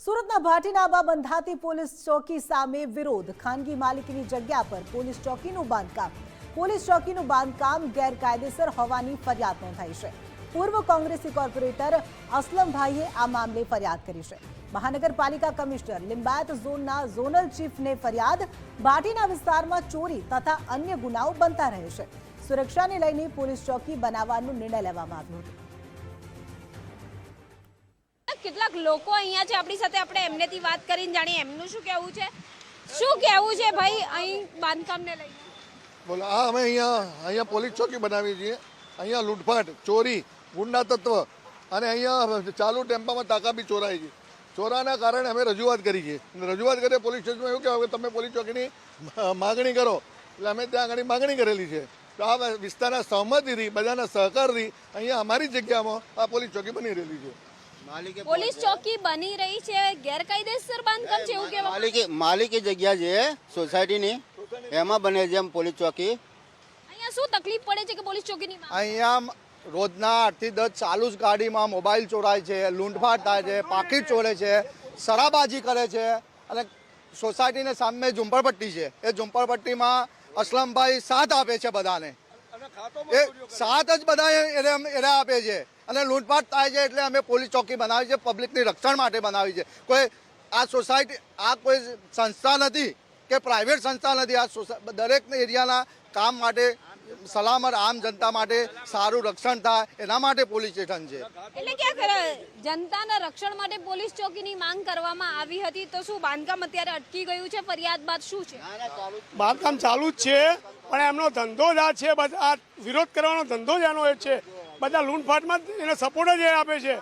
સુરતના ભાટીનામાં બંધાતી પોલીસ ચોકી સામે વિરોધ। ખાનગી માલિકીની જગ્યા પર પોલીસ ચોકીનું બાંધકામ ગેરકાયદેસર હોવાની ફરિયાદ નોંધાઈ છે। પૂર્વ કોંગ્રેસી કોર્પોરેટર અસલમભાઈએ આ મામલે ફરિયાદ કરી છે। મહાનગરપાલિકા કમિશનર લિંબાયત ઝોનના ઝોનલ ચીફને ફરિયાદ। ભાટીના વિસ્તારમાં ચોરી તથા અન્ય ગુનાઓ બનતા રહે છે। સુરક્ષાને લઈને પોલીસ ચોકી બનાવવાનો નિર્ણય લેવામાં આવ્યો હતો। કેટલાક લોકો અહીંયા છે આપણી સાથે, આપણે એમનેથી વાત કરીને જાણીએ એમનું શું કહેવું છે ભાઈ અહીં બાંધકામને લઈને? બોલો, અમે અહીંયા પોલીસ ચોકી બનાવી છીએ। અહીંયા લૂંટફાટ, ચોરી, ગુંડા તત્વ અને અહીંયા ચાલુ ટેમ્પામાં તાકા બી ચોરાય છે। ચોરાના કારણે અમે રજૂઆત કરી છે। રજૂઆત કરીએ પોલીસ સ્ટેશનમાં એવું કહેવાય કે તમે પોલીસ ચોકીની માગણી કરો, એટલે અમે ત્યાં આગળ માગણી કરેલી છે। તો આ વિસ્તારના સહમતિથી, બધાના સહકારથી અહીંયા અમારી જગ્યામાં આ પોલીસ ચોકી બની રહેલી છે। પોલીસ ચોકી બની રહી છે, ગેરકાયદેસર બાંધકામ છે એવું કહેવાય? માલિકી જગ્યા છે સોસાયટીની, એમાં બને છે પોલીસ ચોકી। અહીંયા શું તકલીફ પડે છે કે પોલીસ ચોકીની અહીંયા રોજના 8 થી 10 ચાલુ ગાડીમાં મોબાઈલ ચોરાય છે, લૂંટફાટ થાય છે, પાકીટ ચોરે છે, શરાબાજી કરે છે। અને સોસાયટીને સામે ઝુંપડપટ્ટી છે, એ ઝુંપડપટ્ટીમાં અસલમભાઈ સાથ આપે છે બધાને, એ સાથ જ બધા એને આપે છે। અને લૂંટફાટ થાય છે એટલે અમે પોલીસ ચોકી બનાવી છે, પબ્લિકની રક્ષણ માટે બનાવી છે। કોઈ આ સોસાયટી, આ કોઈ સંસ્થા નથી કે પ્રાઇવેટ સંસ્થા નથી, આ દરેક એરિયાના કામ માટે, સલામત આમ જનતા માટે સારું રક્ષણ થાય એના માટે પોલીસ સ્ટેશન છે। એટલે ક્યાં જનતાના રક્ષણ માટે પોલીસ ચોકીની માંગ કરવામાં આવી હતી, તો શું બાંધકામ અત્યારે અટકી ગયું છે? ફરિયાદ બાદ શું છે? બાંધકામ ચાલુ જ છે, પણ એમનો ધંધો જ આ છે, બધા વિરોધ કરવાનો ધંધો જ એનો છે, બધા લૂંટફાટમાં એને સપોર્ટ જ આપે છે।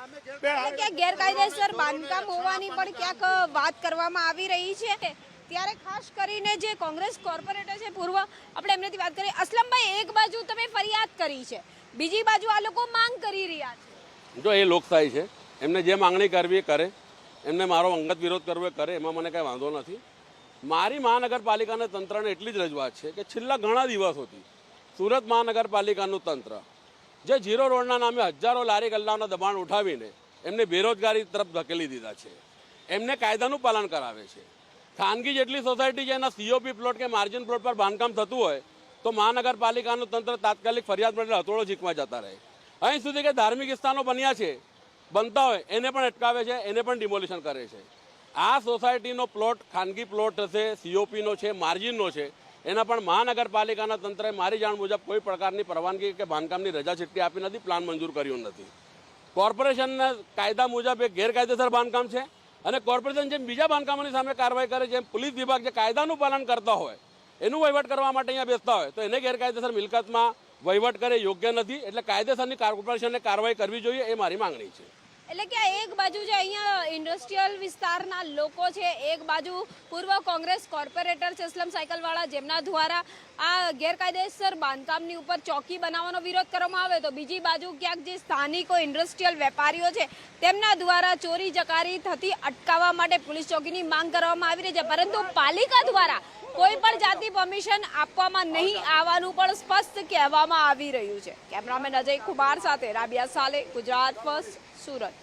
ક્યાંક ગેરકાયદેસર બાંધકામ હોવાની પણ ક્યાંક વાત કરવામાં આવી રહી છે। ત્યારે ખાસ કરીને જે કોંગ્રેસ કોર્પોરેટર છે પૂર્વ, આપણે એમનેથી વાત કરીએ। અસલમભાઈ, એક બાજુ તમે ફરિયાદ કરી છે, બીજી બાજુ આ લોકો માંગ કરી રહ્યા છે। જો એ લોકશાહી છે, એમને જે માંગણી કરવી એ કરે, એમને મારો અંગત વિરોધ કરવો એ કરે, એમાં મને કંઈ વાંધો નથી। મારી મહાનગરપાલિકાના તંત્રને એટલી જ રજૂઆત છે કે છેલ્લા ઘણા દિવસોથી સુરત મહાનગરપાલિકાનું તંત્ર જે જીરો રોડના નામે હજારો લારી ગલ્લાના દબાણ ઉઠાવીને એમને બેરોજગારી તરફ ધકેલી દીધા છે, એમને કાયદાનું પાલન કરાવે છે। ખાનગી જેટલી સોસાયટી છે એના સીઓપી પ્લોટ કે માર્જિન પ્લોટ પર બાંધકામ થતું હોય તો મહાનગરપાલિકાનું તંત્ર તાત્કાલિક ફરિયાદ માટે હથોડો ઝીકવા જતા રહે। અહીં સુધી કે ધાર્મિક સ્થાનો બન્યા છે, બનતા હોય એને પણ અટકાવે છે, એને પણ ડિમોલિશન કરે છે। આ સોસાયટીનો પ્લોટ ખાનગી પ્લોટ હશે, સીઓપીનો છે, માર્જિનનો છે, એના પણ મહાનગરપાલિકાના તંત્રએ મારી જાણ મુજબ કોઈ પ્રકારની પરવાનગી કે બાંધકામની રજા છૂટી આપી નથી, પ્લાન મંજૂર કર્યું નથી। કોર્પોરેશનના કાયદા મુજબ એ ગેરકાયદેસર બાંધકામ છે અને કોર્પોરેશન જેમ બીજા બાંધકામોની સામે કાર્યવાહી કરે, જેમ પોલીસ વિભાગ જે કાયદાનું પાલન કરતા હોય એનું વહીવટ કરવા માટે અહીંયા બેસતા હોય તો એને ગેરકાયદેસર મિલકતમાં વહીવટ કરે યોગ્ય નથી। એટલે કાયદેસરની કોર્પોરેશનને કાર્યવાહી કરવી જોઈએ, એ મારી માંગણી છે। એટલે કે એક બાજુ જે અહીંયા ઇન્ડસ્ટ્રીયલ વિસ્તારના લોકો છે, એક બાજુ પૂર્વ કોંગ્રેસ કોર્પોરેટર છે અસલમ સાયકલવાળા, જેમના દ્વારા આ ગેરકાયદેસર બાંધકામની ઉપર ચોકી બનાવવાનો વિરોધ કરવામાં આવે, તો બીજી બાજુ ક્યાંક જે સ્થાનિકો ઇન્ડસ્ટ્રીયલ વેપારીઓ છે તેમના દ્વારા ચોરી ચકારી થતી અટકાવવા માટે પોલીસ ચોકીની માંગ કરવામાં આવી રહી છે, પરંતુ પાલિકા દ્વારા કોઈ પણ જાતિ પરમિશન આપવામાં નહીં આવવાનું પણ સ્પષ્ટ કહેવામાં આવી રહ્યું છે। કેમેરામેન અજય કુમાર સાથે રાબિયા સાલે, ગુજરાત ફર્સ્ટ, સુરત।